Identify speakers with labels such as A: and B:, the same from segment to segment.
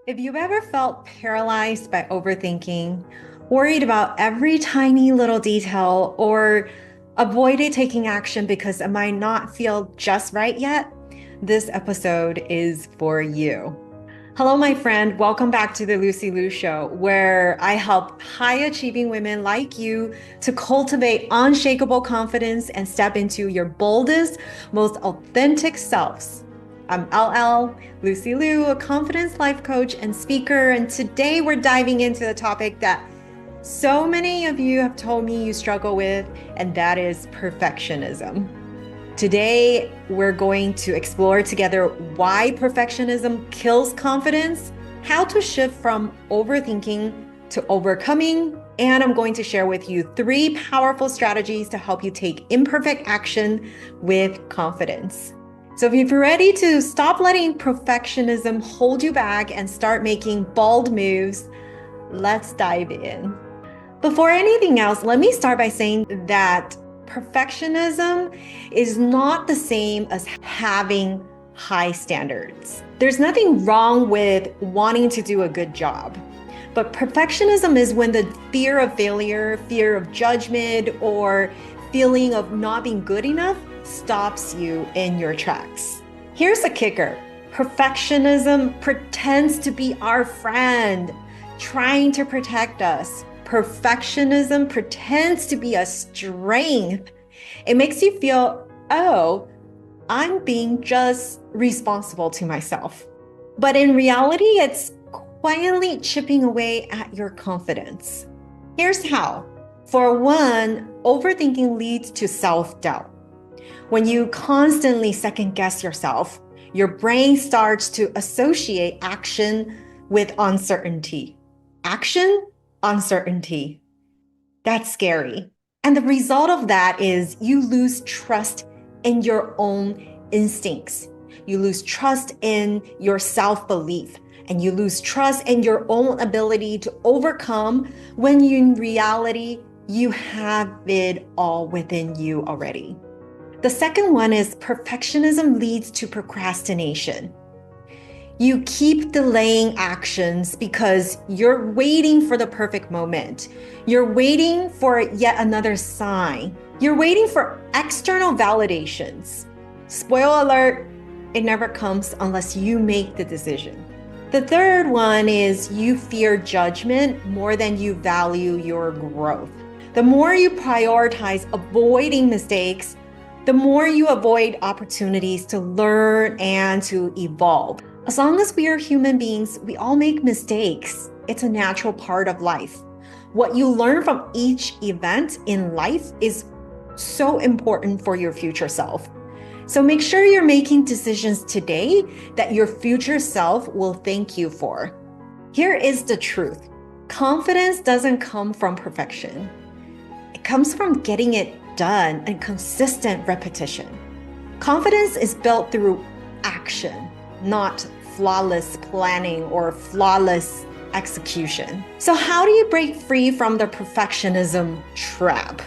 A: If you've ever felt paralyzed by overthinking, worried about every tiny little detail, or avoided taking action because it might not feel just right yet, this episode is for you. Hello, my friend. Welcome back to the Lucy Liu Show, where I help high achieving women like you to cultivate unshakable confidence and step into your boldest, most authentic selves. I'm LL, Lucy Liu, a confidence life coach and speaker, and today we're diving into the topic that so many of you have told me you struggle with, and that is perfectionism. Today, we're going to explore together why perfectionism kills confidence, how to shift from overthinking to overcoming, and I'm going to share with you 3 powerful strategies to help you take imperfect action with confidence. So if you're ready to stop letting perfectionism hold you back and start making bold moves, let's dive in. Before anything else, let me start by saying that perfectionism is not the same as having high standards. There's nothing wrong with wanting to do a good job. But perfectionism is when the fear of failure, fear of judgment, or feeling of not being good enough stops you in your tracks. Here's the kicker. Perfectionism pretends to be our friend, trying to protect us. Perfectionism pretends to be a strength. It makes you feel, oh, I'm being just responsible to myself. But in reality, it's quietly chipping away at your confidence. Here's how. For one, overthinking leads to self-doubt. When you constantly second guess yourself, your brain starts to associate action with uncertainty. Action, uncertainty. That's scary. And the result of that is you lose trust in your own instincts. You lose trust in your self-belief, and you lose trust in your own ability to overcome when in reality, you have it all within you already. The second one is perfectionism leads to procrastination. You keep delaying actions because you're waiting for the perfect moment. You're waiting for yet another sign. You're waiting for external validations. Spoiler alert, it never comes unless you make the decision. The third one is you fear judgment more than you value your growth. The more you prioritize avoiding mistakes, the more you avoid opportunities to learn and to evolve. As long as we are human beings, we all make mistakes. It's a natural part of life. What you learn from each event in life is so important for your future self. So make sure you're making decisions today that your future self will thank you for. Here is the truth. Confidence doesn't come from perfection. It comes from getting it done and consistent repetition. Confidence is built through action, not flawless planning or flawless execution. So how do you break free from the perfectionism trap?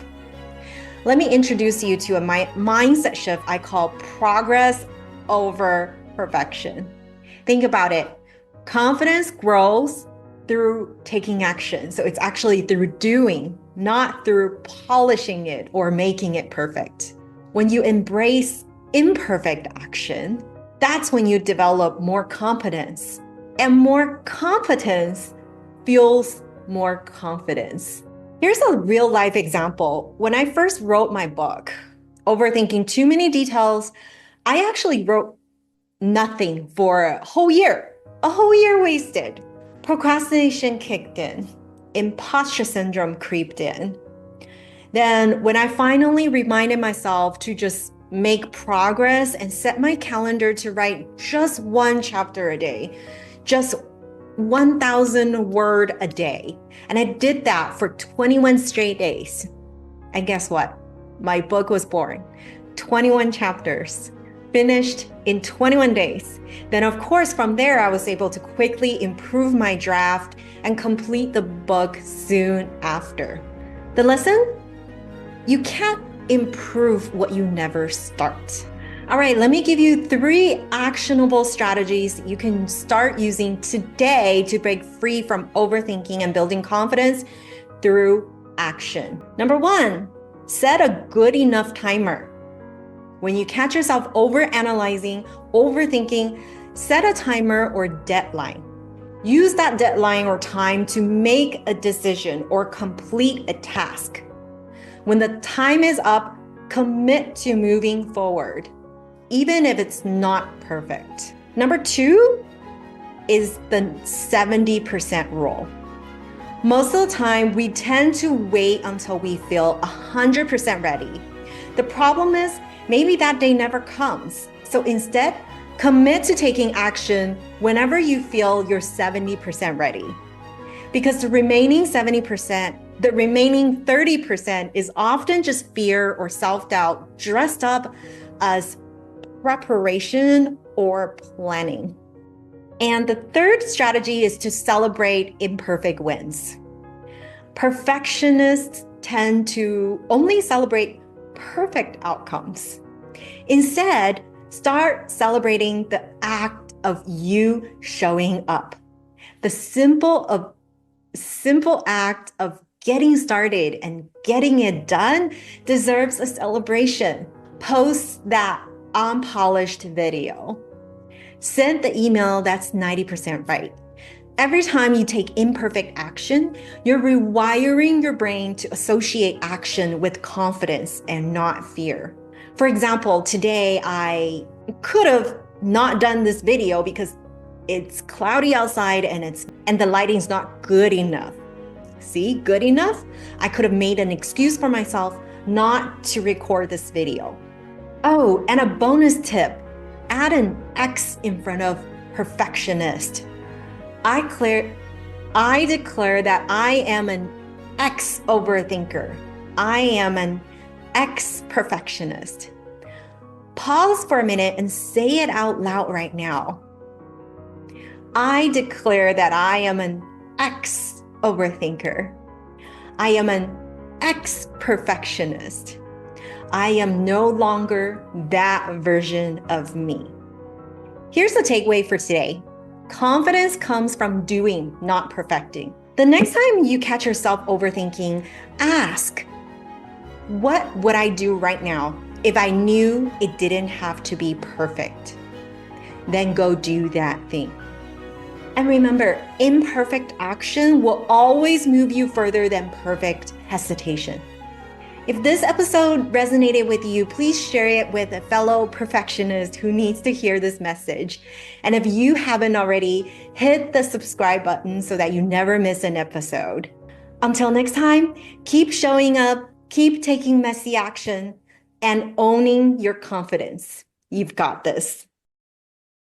A: Let me introduce you to a mindset shift I call progress over perfection. Think about it. Confidence grows through taking action. So it's actually through doing, not through polishing it or making it perfect. When you embrace imperfect action, that's when you develop more competence. And more competence fuels more confidence. Here's a real life example. When I first wrote my book, Overthinking Too Many Details, I actually wrote nothing for a whole year wasted. Procrastination kicked in. Imposter syndrome creeped in. Then when I finally reminded myself to just make progress and set my calendar to write just 1 chapter a day, just 1,000 word a day. And I did that for 21 straight days. And guess what? My book was born. 21 chapters, finished in 21 days. Then of course, from there, I was able to quickly improve my draft and complete the book soon after. The lesson? You can't improve what you never start. All right, let me give you 3 actionable strategies you can start using today to break free from overthinking and building confidence through action. Number 1, set a good enough timer. When you catch yourself overanalyzing, overthinking, set a timer or deadline. Use that deadline or time to make a decision or complete a task. When the time is up, commit to moving forward, even if it's not perfect. Number 2 is the 70% rule. Most of the time, we tend to wait until we feel 100% ready. The problem is, maybe that day never comes. So instead, commit to taking action whenever you feel you're 70% ready. Because the remaining 30% is often just fear or self-doubt dressed up as preparation or planning. And the third strategy is to celebrate imperfect wins. Perfectionists tend to only celebrate perfect outcomes. Instead, start celebrating the act of you showing up. The simple act of getting started and getting it done deserves a celebration. Post that unpolished video. Send the email that's 90% right. Every time you take imperfect action, you're rewiring your brain to associate action with confidence and not fear. For example, today I could have not done this video because it's cloudy outside and the lighting's not good enough. See, good enough? I could have made an excuse for myself not to record this video. Oh, and a bonus tip, add an X in front of perfectionist. I declare that I am an ex-overthinker. I am an ex-perfectionist. Pause for a minute and say it out loud right now. I declare that I am an ex-overthinker. I am an ex-perfectionist. I am no longer that version of me. Here's the takeaway for today. Confidence comes from doing, not perfecting. The next time you catch yourself overthinking, ask, what would I do right now if I knew it didn't have to be perfect? Then go do that thing. And remember, imperfect action will always move you further than perfect hesitation. If this episode resonated with you, please share it with a fellow perfectionist who needs to hear this message. And if you haven't already, hit the subscribe button so that you never miss an episode. Until next time, keep showing up, keep taking messy action, and owning your confidence. You've got this.